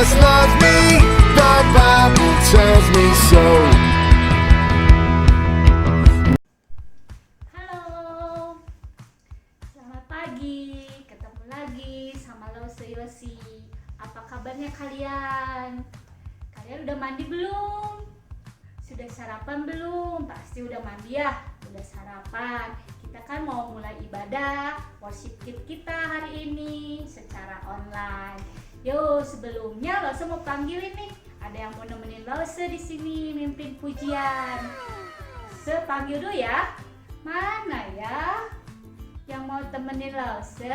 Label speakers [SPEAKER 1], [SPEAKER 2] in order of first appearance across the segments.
[SPEAKER 1] Jesus loves me, the Bible tells me so.
[SPEAKER 2] Halo, selamat pagi. Ketemu lagi sama Lause Yosi. Apa kabarnya kalian? Kalian udah mandi belum? Sudah sarapan belum? Pasti udah mandi ya, udah sarapan. Kita kan mau mulai ibadah worship kita hari ini secara online. Yo, sebelumnya Lause mau panggilin nih. Ada yang mau nemenin Lause di sini mimpin pujian. Panggil dulu ya. Mana ya yang mau temenin Lause?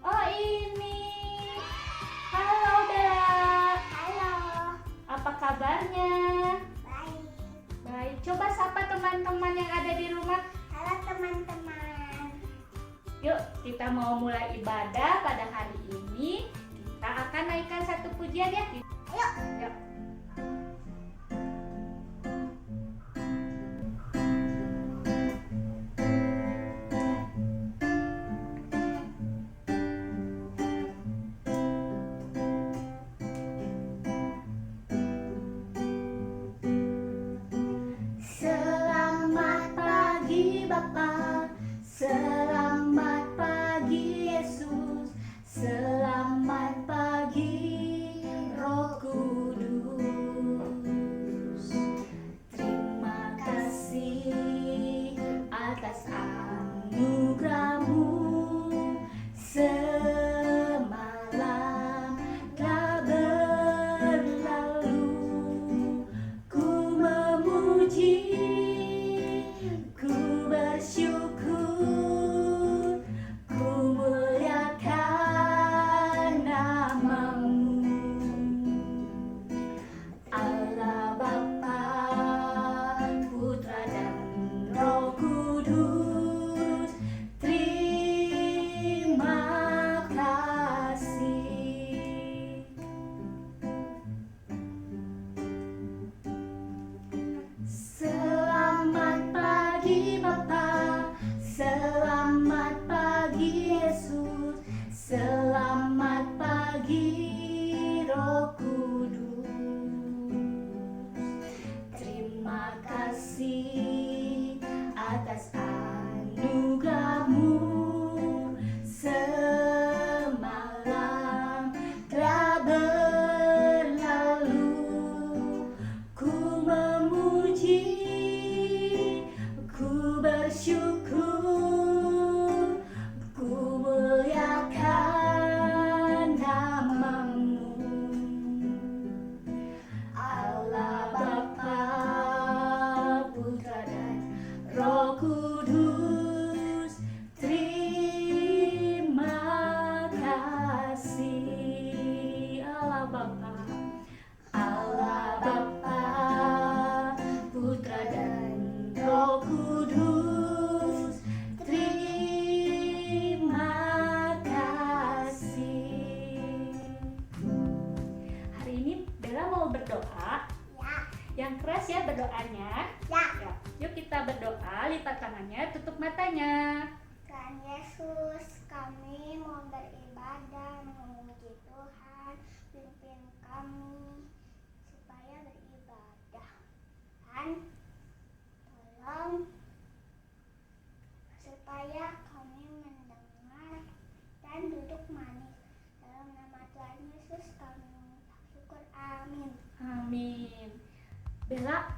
[SPEAKER 2] Oh, ini. Halo Bella.
[SPEAKER 3] Halo,
[SPEAKER 2] Apa kabarnya?
[SPEAKER 3] baik.
[SPEAKER 2] Baik. Coba sapa teman-teman yang ada di rumah.
[SPEAKER 3] Halo teman-teman.
[SPEAKER 2] Yuk, kita mau mulai ibadah pada hari ini. Kita akan naikkan satu pujian ya.
[SPEAKER 3] Ayo.
[SPEAKER 2] Yuk. Selamat pagi Bapa, selamat pagi Yesus, selamat pagi Roh Kudus. Terima kasih atas anugerah-Mu, semalam telah berlalu. Ku memuji, ku bersyukur, ku muliakan nama-Mu. Allah Bapa, Putra dan Roh Kudus, terima kasih. Selamat pagi Bapa, selamat pagi Yesus, selamat pagi Roh Kudus. Terima kasih atas anugerah-Mu, semalam telah berlalu. Ku memuji, ku bersyukur, ku muliakan nama-Mu. Allah Bapa, Putra dan Roh Kudus, terima kasih. Allah Bapa, Allah Bapa, Putra dan Roh Kudus, terima kasih. Hari ini Bella mau berdoa.
[SPEAKER 3] Ya,
[SPEAKER 2] Yang keras ya berdoanya.
[SPEAKER 3] ya.
[SPEAKER 2] Ya, yuk kita berdoa, lipat tangannya, tutup matanya.
[SPEAKER 3] Tuhan Yesus, kami mau beribadah, memuji Tuhan, pimpin kami supaya beribadah. Tuhan, tolong supaya kami mendengar dan duduk manis. Dalam nama Tuhan Yesus kami mengucap syukur. Amin.
[SPEAKER 2] Amin. Bella,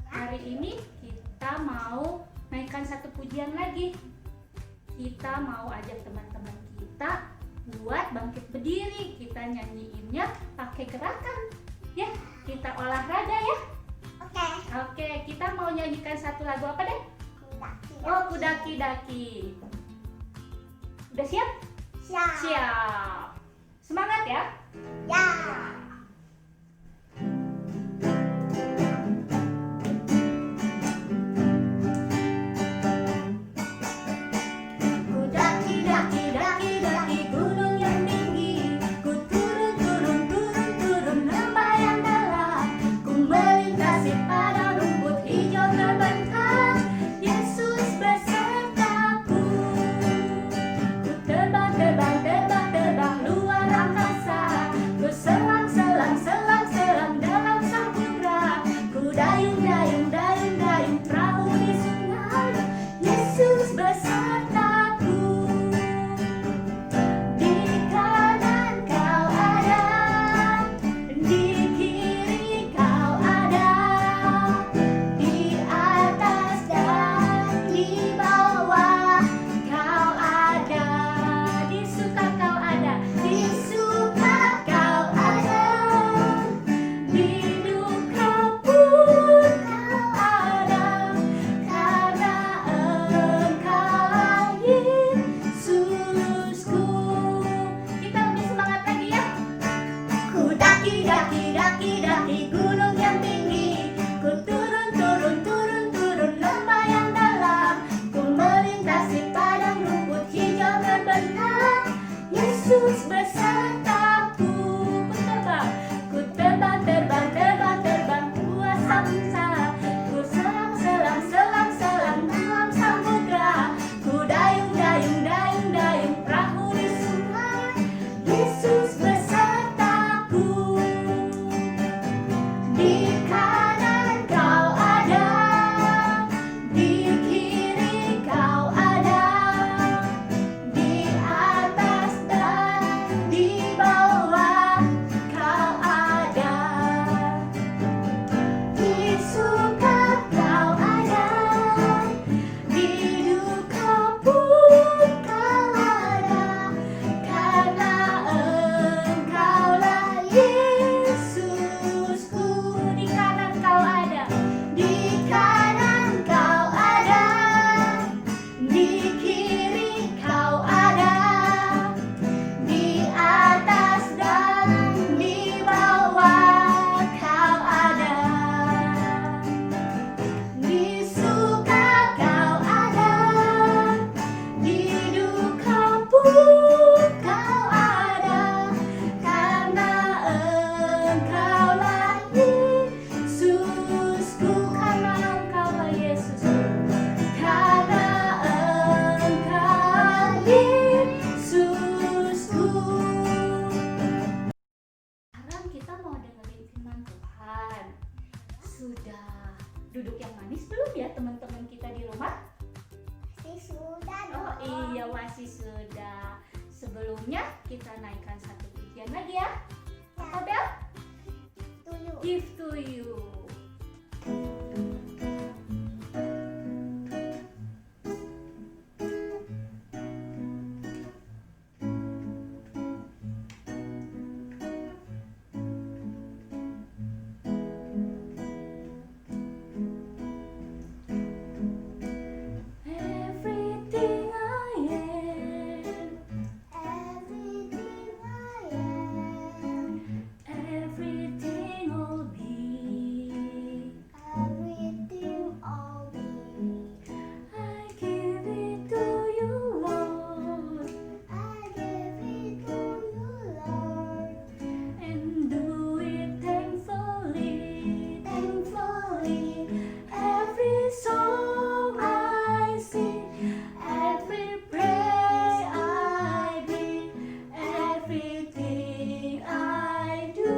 [SPEAKER 2] hari ini kita mau naikkan satu pujian lagi. Kita mau ajak teman-teman kita buat bangkit berdiri. Kita nyanyiinnya pakai gerakan. Ya, kita olahraga ya.
[SPEAKER 3] Oke.
[SPEAKER 2] Oke, kita mau nyanyikan satu lagu apa deh?
[SPEAKER 3] Kudaki.
[SPEAKER 2] Oh, Kudaki-daki. Udah siap?
[SPEAKER 3] Siap.
[SPEAKER 2] Siap. Semangat ya.
[SPEAKER 3] Ya.
[SPEAKER 2] Daki-daki-daki-daki gunung yang tinggi, ku turun lembah yang dalam, ku melintasi padang rumput hijau terbentang. Yesus besertaku, ku terbang luar angkasa, Sudah duduk yang manis belum ya teman-teman kita di rumah?
[SPEAKER 3] Masih sudah dong.
[SPEAKER 2] Oh iya, masih sudah. Sebelumnya kita naikkan satu pujian lagi ya. Apa Bel?
[SPEAKER 3] Tujuh.
[SPEAKER 2] Give to you. Everything I am,
[SPEAKER 3] Everything I am.
[SPEAKER 2] everything I'll be,
[SPEAKER 3] Everything I'll be.
[SPEAKER 2] I give it to you, Lord,
[SPEAKER 3] I give it to you, Lord.
[SPEAKER 2] and do it thankfully, thankfully. Every song I sing, every praise I bring, everything I do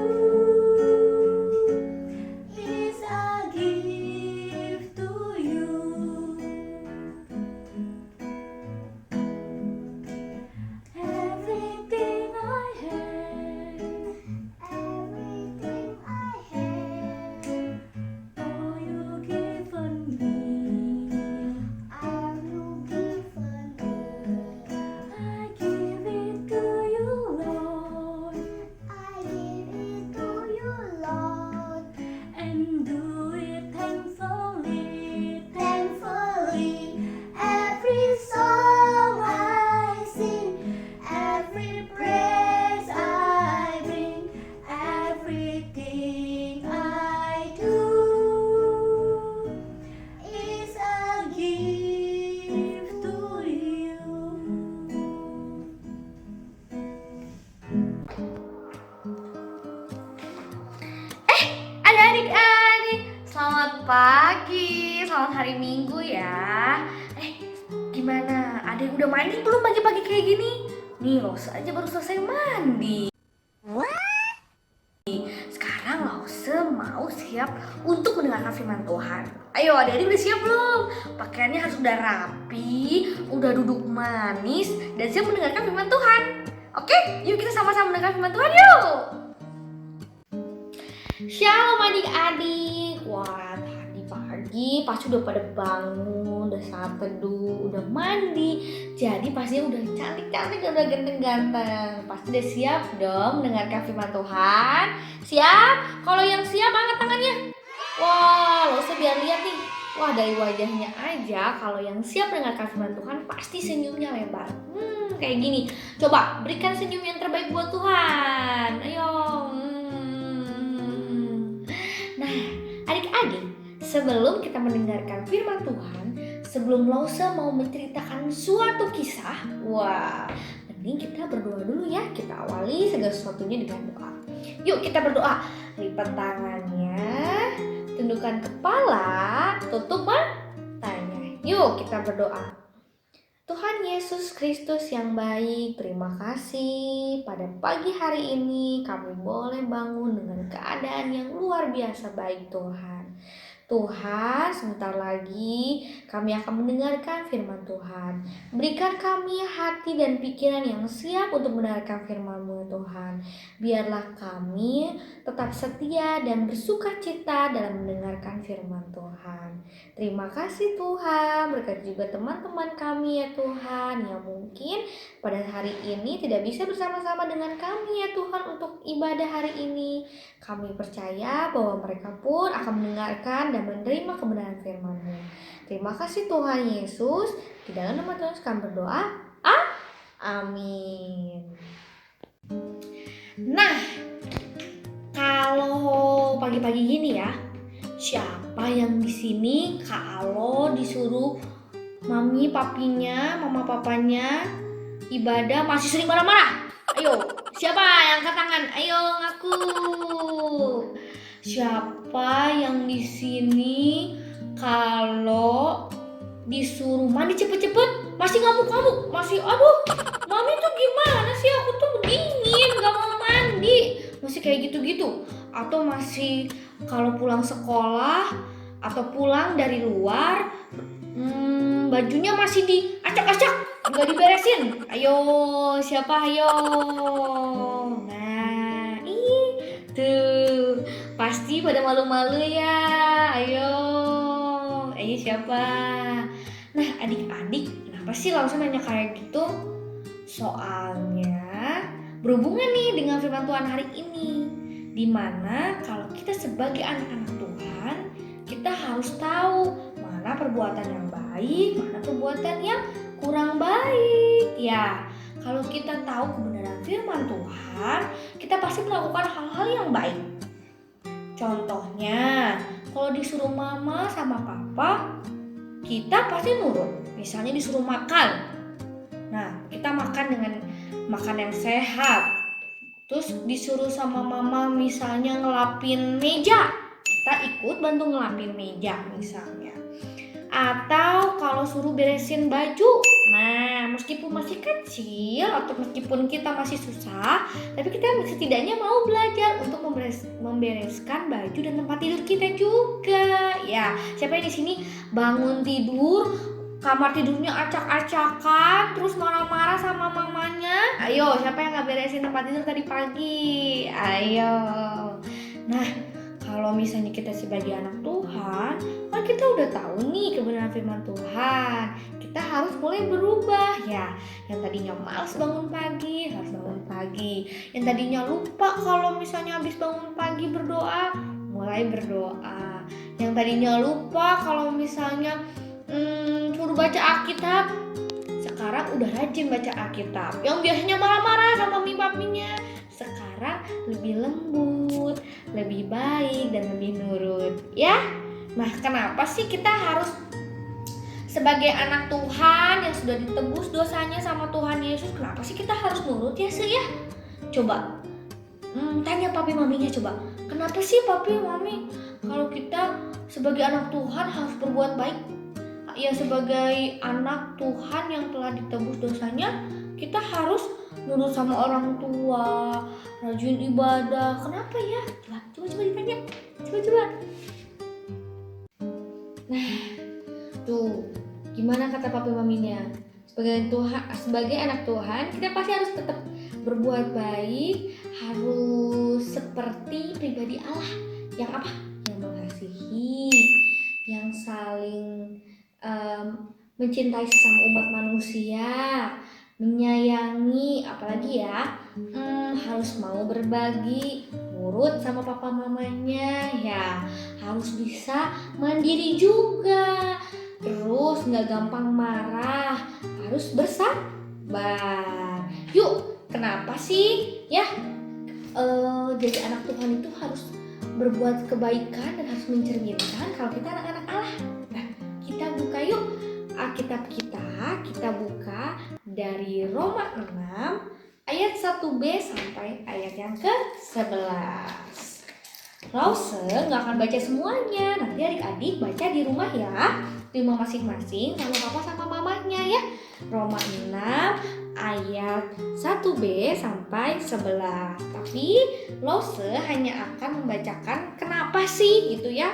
[SPEAKER 2] is a gift to you. Everything I have,
[SPEAKER 3] Everything I have.
[SPEAKER 2] all you given me,
[SPEAKER 3] Are you given me?
[SPEAKER 2] I give it to you, Lord,
[SPEAKER 3] I give it to you, Lord.
[SPEAKER 2] and do it thankfully, thankfully. Every song I sing, every praise I bring, everything I do is a gift to you.
[SPEAKER 4] Adik-adik, selamat pagi, selamat hari Minggu ya. Gimana? Adik udah mandi belum pagi-pagi kayak gini? Nih Lose aja baru selesai mandi. Sekarang Lose mau siap untuk mendengarkan firman Tuhan. Ayo adik-adik udah siap belum? Pakaiannya harus udah rapi, udah duduk manis, dan siap mendengarkan firman Tuhan. Oke, yuk kita sama-sama mendengarkan firman Tuhan yuk. Shalom adik-adik. Wah, tadi pagi pasti udah pada bangun, udah saat teduh, udah mandi. Jadi pastinya udah cantik-cantik, udah ganteng-ganteng. Pasti udah siap dong mendengarkan firman Tuhan. Siap? Kalau yang siap angkat tangannya. Wah, lo biar lihat nih. Wah, dari wajahnya aja kalau yang siap mendengarkan firman Tuhan pasti senyumnya lebar. Kayak gini. Coba berikan senyum yang terbaik buat Tuhan. Ayo. Nah, adik-adik, sebelum kita mendengarkan firman Tuhan, sebelum Lose mau menceritakan suatu kisah, wah, mending kita berdoa dulu ya. Kita awali segala sesuatunya dengan doa. Yuk kita berdoa. Lipat tangannya, tundukkan kepala, tutup matanya. Yuk kita berdoa. Tuhan Yesus Kristus yang baik, terima kasih pada pagi hari ini kami boleh bangun dengan keadaan yang luar biasa baik Tuhan. Tuhan, sebentar lagi kami akan mendengarkan firman Tuhan. Berikan kami hati dan pikiran yang siap untuk mendengarkan firman-Mu Tuhan. Biarlah kami tetap setia dan bersukacita dalam mendengarkan firman Tuhan. Terima kasih Tuhan, berkati juga teman-teman kami ya Tuhan, yang mungkin pada hari ini tidak bisa bersama-sama dengan kami ya Tuhan untuk ibadah hari ini. Kami percaya bahwa mereka pun akan mendengarkan dan menerima kebenaran firman-Mu. Terima kasih Tuhan Yesus. Di dalam nama Tuhan kami berdoa. Amin. Nah, kalau pagi-pagi gini ya, siapa yang di sini kalau disuruh mami papinya, mama papanya ibadah masih sering marah-marah? Ayo, siapa yang angkat tangan? Ayo ngaku. Siapa yang di sini kalau disuruh mandi cepet-cepet masih ngamuk-ngamuk, masih aduh, mami tuh gimana sih, aku tuh dingin, gak mau mandi, masih kayak gitu-gitu. atau masih kalau pulang sekolah atau pulang dari luar, bajunya masih diacak-acak, nggak diberesin? Ayo, siapa? Ayo. Nah, tuh pasti pada malu-malu ya. Ayo siapa? Nah, adik-adik, kenapa sih langsung nanya kayak gitu? Soalnya berhubungan nih dengan firman Tuhan hari ini, dimana kalau kita sebagai anak-anak Tuhan, kita harus tahu mana perbuatan yang baik, mana perbuatan yang kurang baik. Ya, kalau kita tahu kebenaran firman Tuhan, kita pasti melakukan hal-hal yang baik. Contohnya, kalau disuruh mama sama papa, kita pasti nurut. Misalnya disuruh makan, nah kita makan dengan makan yang sehat. Terus disuruh sama mama misalnya ngelapin meja, kita ikut bantu ngelapin meja misalnya. Atau kalau suruh beresin baju, nah meskipun masih kecil atau meskipun kita masih susah, tapi kita setidaknya mau belajar untuk membereskan baju dan tempat tidur kita juga. Ya, siapa yang di sini bangun tidur, kamar tidurnya acak-acakan, terus marah-marah sama mamanya? Ayo, siapa yang nggak beresin tempat tidur tadi pagi? Ayo. Nah, kalau misalnya kita sebagai anak Tuhan, kan kita udah tahu nih kebenaran firman Tuhan. Kita harus mulai berubah ya. Yang tadinya malas bangun pagi, harus bangun pagi. Yang tadinya lupa kalau misalnya habis bangun pagi berdoa, mulai berdoa. Yang tadinya lupa kalau misalnya suruh baca Alkitab, sekarang udah rajin baca Alkitab. Yang biasanya marah-marah sama mami-papinya, sekarang lebih lembut, lebih baik, dan lebih nurut ya. Nah, kenapa sih kita harus sebagai anak Tuhan yang sudah ditebus dosanya sama Tuhan Yesus, kenapa sih kita harus nurut ya sih ya? Coba tanya papi maminya, coba kenapa sih papi mami kalau kita sebagai anak Tuhan harus berbuat baik? Ya, sebagai anak Tuhan yang telah ditebus dosanya, kita harus nurut sama orang tua, rajin ibadah. Kenapa ya? Coba ditanya. Coba. Nah, tuh gimana kata papi maminya? Sebagai anak Tuhan, kita pasti harus tetap berbuat baik, harus seperti pribadi Allah yang apa? Yang mengasihi, yang saling mencintai sesama umat manusia, menyayangi, apalagi ya, harus mau berbagi, nurut sama papa mamanya, ya harus bisa mandiri juga, terus nggak gampang marah, harus bersabar. Yuk, kenapa sih ya jadi anak Tuhan itu harus berbuat kebaikan dan harus mencerminkan kalau kita anak-anak Allah? Nah, kita buka yuk Alkitab kita buka dari Roma 6 ayat 1b sampai ayat yang ke-11. Lause gak akan baca semuanya, nanti adik-adik baca di rumah ya, di rumah masing-masing sama papa sama mamanya ya. Roma 6 ayat 1b sampai 11. Tapi Lause hanya akan membacakan kenapa sih gitu ya,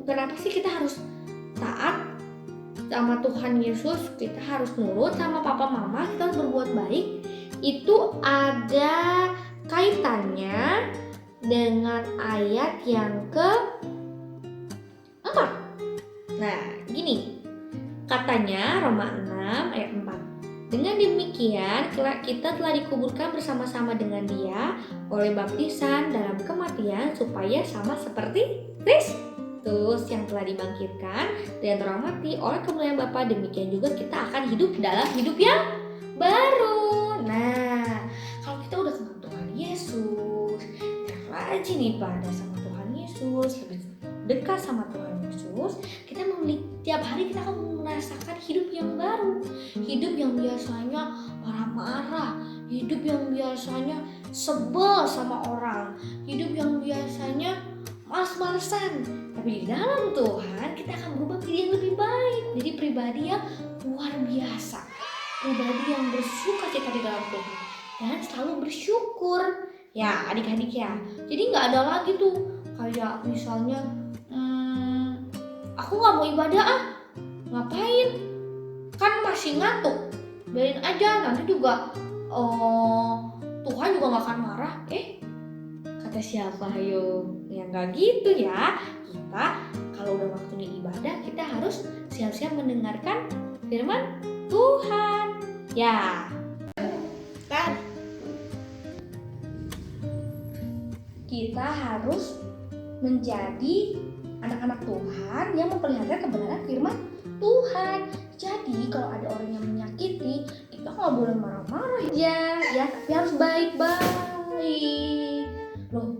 [SPEAKER 4] kenapa sih kita harus taat sama Tuhan Yesus, kita harus nurut sama papa mama, kita harus berbuat baik. Itu ada kaitannya dengan ayat yang ke-4. Nah, gini katanya Roma 6 ayat 4. Dengan demikian kita telah dikuburkan bersama-sama dengan Dia oleh baptisan dalam kematian, supaya sama seperti Kristus yang telah dibangkitkan dan terhormati oleh kemuliaan Bapa, demikian juga kita akan hidup dalam hidup yang baru. Nah, kalau kita udah kenal Tuhan Yesus, kita rajin ibadah sama Tuhan Yesus, lebih dekat sama Tuhan Yesus, kita tiap hari kita akan merasakan hidup yang baru, hidup yang biasanya marah-marah, hidup yang biasanya sebel sama orang, hidup yang biasanya malas-malasan. Tapi di dalam Tuhan kita akan berubah menjadi yang lebih baik, jadi pribadi yang luar biasa, pribadi yang bersuka cita di dalam Tuhan dan selalu bersyukur. Ya adik-adik ya, jadi nggak ada lagi tuh kayak misalnya aku nggak mau ibadah ah, ngapain, kan masih ngantuk, biarin aja nanti juga Tuhan juga nggak akan marah. Kata siapa ayo? Ya nggak gitu ya. Kita kalau udah waktunya ibadah, kita harus siap-siap mendengarkan firman Tuhan. Ya. Kan? Kita harus menjadi anak-anak Tuhan yang memperlihatkan kebenaran firman Tuhan. Jadi kalau ada orang yang menyakiti, kita nggak boleh marah-marah ya, tapi harus baik-baik. Loh,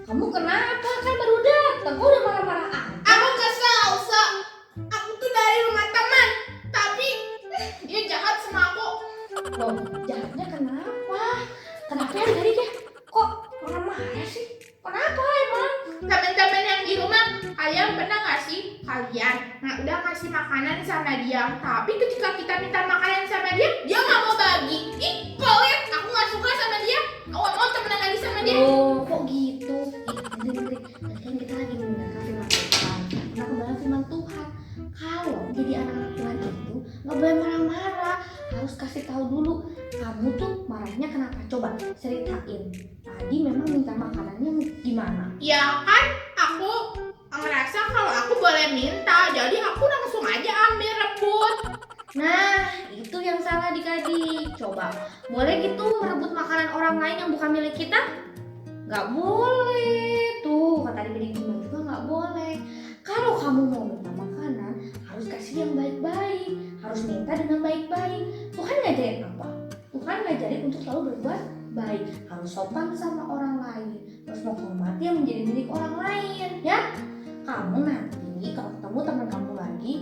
[SPEAKER 4] kamu kenapa? Kan baru datang, kok udah marah-marah aja?
[SPEAKER 5] Aku kesel, Elsa. Aku tuh dari rumah teman, tapi dia jahat sama aku.
[SPEAKER 4] Loh, jahatnya kenapa? Kenapa adik-adik ya? Kok marah-marah sih? Kenapa emang?
[SPEAKER 5] Teman-teman yang di rumah, kalian pernah nggak sih? Kalian udah ngasih makanan sama dia, tapi ketika kita minta makanan sama dia, dia nggak mau bagi. Ih, pelit. Aku nggak suka sama dia. Aku nggak mau temenan lagi sama dia.
[SPEAKER 4] Oh, kok gitu? Tadi kan kita lagi mendengarkan firman Tuhan. Nah, kebenaran firman Tuhan. Kalau jadi anak-anak Tuhan itu nggak boleh marah-marah, harus kasih tahu dulu. Kamu tuh marahnya kenapa? Coba ceritain. Tadi memang minta makanannya gimana?
[SPEAKER 5] Ya kan, aku ngerasa kalau aku boleh minta, jadi aku langsung aja ambil rebut.
[SPEAKER 4] Nah, itu yang salah adik-adik. Coba, boleh gitu merebut makanan orang lain yang bukan milik kita? Nggak boleh. Tuh, kata adik-adik juga nggak boleh. Kalau kamu mau minta makanan, harus kasih yang baik-baik. Harus minta dengan baik-baik. Tuhan ngajarin apa? Tuhan ngajarin untuk selalu berbuat baik. Harus sopan sama orang lain. Harus menghormati yang menjadi milik orang lain. Ya, kamu nanti kalau ketemu teman kamu lagi,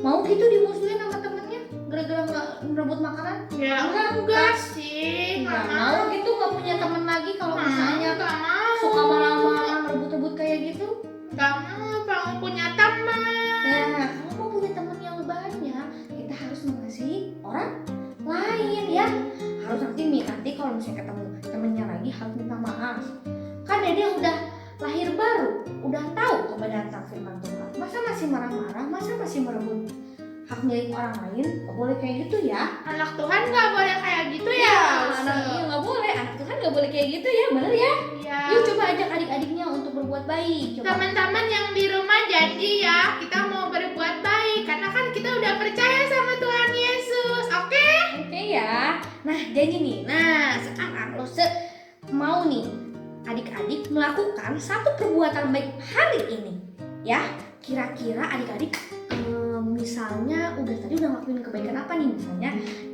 [SPEAKER 4] mau gitu dimusuhin sama temennya gara-gara nggak merebut makanan?
[SPEAKER 5] Ya enggak sih,
[SPEAKER 4] Nggak mau gitu, nggak punya temen lagi kalau misalnya
[SPEAKER 5] Nggak mau.
[SPEAKER 4] suka marah-marah merebut-rebut kayak gitu.
[SPEAKER 5] Nggak mau, pengen punya teman.
[SPEAKER 4] Nah, kalau mau punya temen yang banyak, kita harus mengasihi orang lain ya. Harus nanti kalau misalnya ketemu temennya lagi harus minta maaf. Kan dia udah lahir baru, udah tahu kebenaran tentang firman Tuhan. Masa masih marah-marah, masa masih merebut hak milik orang lain? Gak boleh kayak gitu ya.
[SPEAKER 5] Anak Tuhan nggak boleh kayak gitu ya.
[SPEAKER 4] Anaknya nggak boleh, anak Tuhan nggak boleh kayak gitu ya, bener ya?
[SPEAKER 5] Ya.
[SPEAKER 4] Yuk coba ajak adik-adiknya untuk berbuat baik. Coba.
[SPEAKER 5] Teman-teman yang di rumah janji ya, kita mau berbuat baik karena kan kita udah percaya sama Tuhan Yesus. Oke?
[SPEAKER 4] Oke ya. Nah janji nih. Nah sekarang lo mau nih adik-adik melakukan satu perbuatan baik hari ini. Ya, kira-kira adik-adik misalnya tadi udah ngelakuin kebaikan apa nih? Misalnya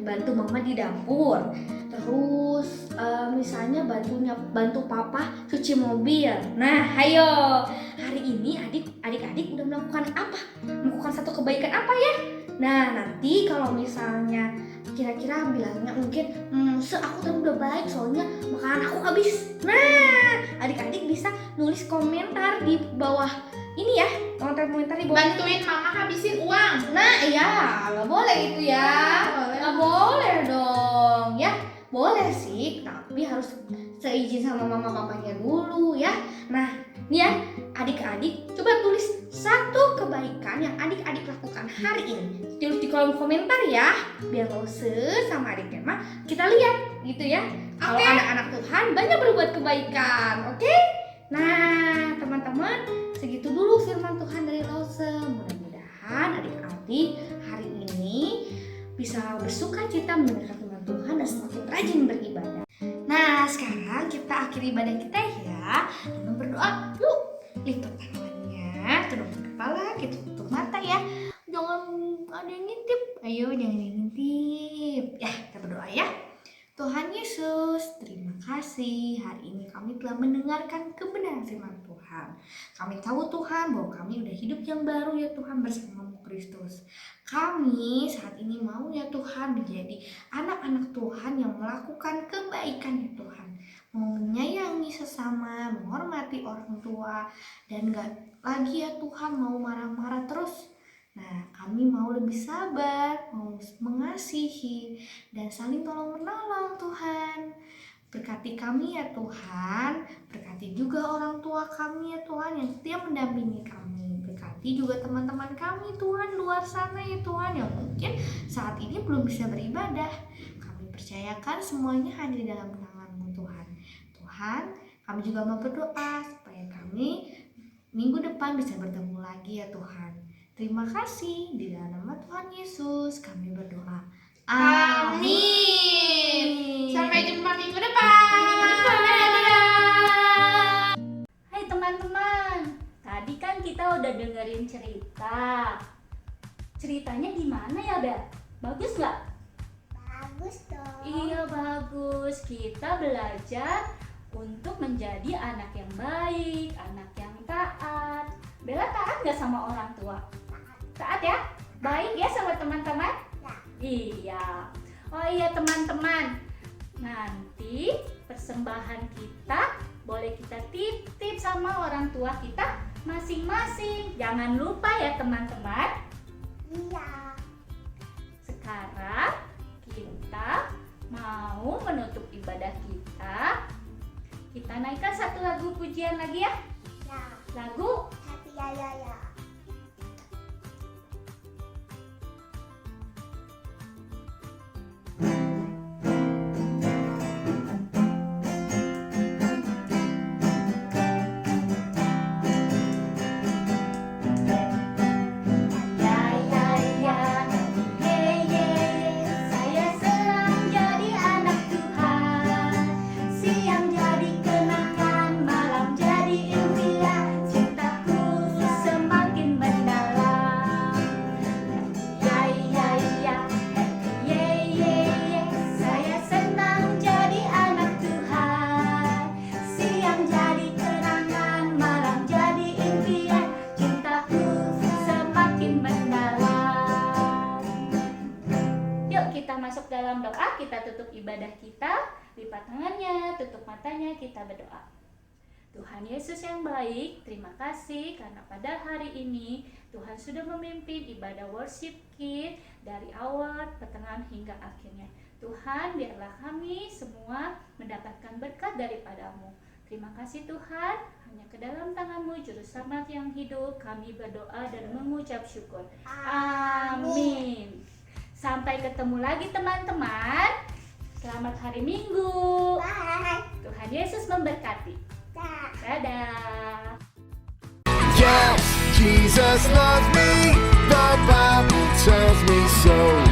[SPEAKER 4] bantu mama di dapur, terus misalnya bantu papa cuci mobil. Nah ayo, hari ini adik-adik udah melakukan apa? Melakukan satu kebaikan apa ya? Nah nanti kalau misalnya kira-kira bilangnya mungkin aku tadi udah baik soalnya makanan aku habis. Nah adik-adik bisa nulis komentar di bawah ini ya, komentar di bawah.
[SPEAKER 5] Bantuin mama habisin uang.
[SPEAKER 4] Nah iya, nggak boleh itu ya. Nggak boleh dong ya. Boleh sih, tapi harus seizin sama mama papanya dulu ya. Nah nih ya, adik-adik coba tulis satu kebaikan yang adik-adik lakukan hari ini. Tulis di kolom komentar ya, biar Lose sama adik Emma kita lihat gitu ya. Kalau anak-anak Tuhan banyak berbuat kebaikan, oke? Nah teman-teman, segitu dulu firman Tuhan dari Lose. Mudah-mudahan adik-adik hari ini bisa bersuka cita mendengarkan firman Tuhan dan semakin rajin beribadah. Nah sekarang kita akhiri ibadah kita ya dengan berdoa. Yuk lipat tangannya, tundukkan kepala, kita tutup mata ya. Jangan ada yang ngintip. Ayo jangan ada yang ngintip. Ya kita berdoa ya. Tuhan Yesus, terima kasih hari ini kami telah mendengarkan kebenaran firman Tuhan. Kami tahu Tuhan bahwa kami udah hidup yang baru ya Tuhan bersama-Mu Kristus. Kami saat ini mau ya Tuhan menjadi anak-anak Tuhan yang melakukan kebaikan ya Tuhan. Mau menyayangi sesama, menghormati orang tua, dan gak lagi ya Tuhan mau marah-marah terus. Nah, kami mau lebih sabar, mau mengasihi, dan saling tolong-menolong Tuhan. Berkati kami ya Tuhan, berkati juga orang tua kami ya Tuhan yang setia mendampingi kami. Berkati juga teman-teman kami Tuhan luar sana ya Tuhan yang mungkin saat ini belum bisa beribadah. Kami percayakan semuanya hanya di dalam tangan-Mu Tuhan. Tuhan, kami juga mau berdoa supaya kami minggu depan bisa bertemu lagi ya Tuhan. Terima kasih, di dalam nama Tuhan Yesus kami berdoa.
[SPEAKER 5] Amin. Sampai jumpa minggu depan.
[SPEAKER 2] Hai teman-teman, tadi kan kita udah dengerin cerita. Ceritanya gimana ya, Bel? Bagus nggak?
[SPEAKER 3] Bagus dong.
[SPEAKER 2] Iya bagus. Kita belajar untuk menjadi anak yang baik, anak yang taat. Bella taat nggak sama orang tua? Taat ya? Baik ya sama teman-teman?
[SPEAKER 3] Ya.
[SPEAKER 2] Iya. Oh iya teman-teman, nanti persembahan kita boleh kita titip sama orang tua kita masing-masing. Jangan lupa ya teman-teman.
[SPEAKER 3] Iya.
[SPEAKER 2] Sekarang kita mau menutup ibadah kita. Kita naikkan satu lagu pujian lagi ya.
[SPEAKER 3] Ya.
[SPEAKER 2] Lagu
[SPEAKER 3] Happy ya ya ya.
[SPEAKER 2] ya ya ya, ye ye ye. Saya senang jadi anak Tuhan. Siang jadi kenangan, malam jadi impian. Cintaku semakin mendalam. Ya ya ya, ye ye ye. Saya senang jadi anak Tuhan. Siang jadi kenangan, malam jadi impian. Cintaku semakin mendalam. Yuk kita masuk dalam doa, kita tutup ibadah kita, lipat tangannya, tutup matanya, kita berdoa. Tuhan Yesus yang baik, terima kasih karena pada hari ini Tuhan sudah memimpin ibadah worship Kid dari awal, pertengahan hingga akhirnya. Tuhan, biarlah kami semua mendapatkan berkat daripada-Mu. Terima kasih Tuhan, hanya ke dalam tangan-Mu Juru Selamat yang hidup kami berdoa dan mengucap syukur. Amin. Sampai ketemu lagi teman-teman. Selamat hari Minggu.
[SPEAKER 3] Bye.
[SPEAKER 2] Tuhan Yesus memberkati.
[SPEAKER 3] Dah.
[SPEAKER 2] Dadah.
[SPEAKER 1] Yes, Jesus loves me. The Bible tells me so.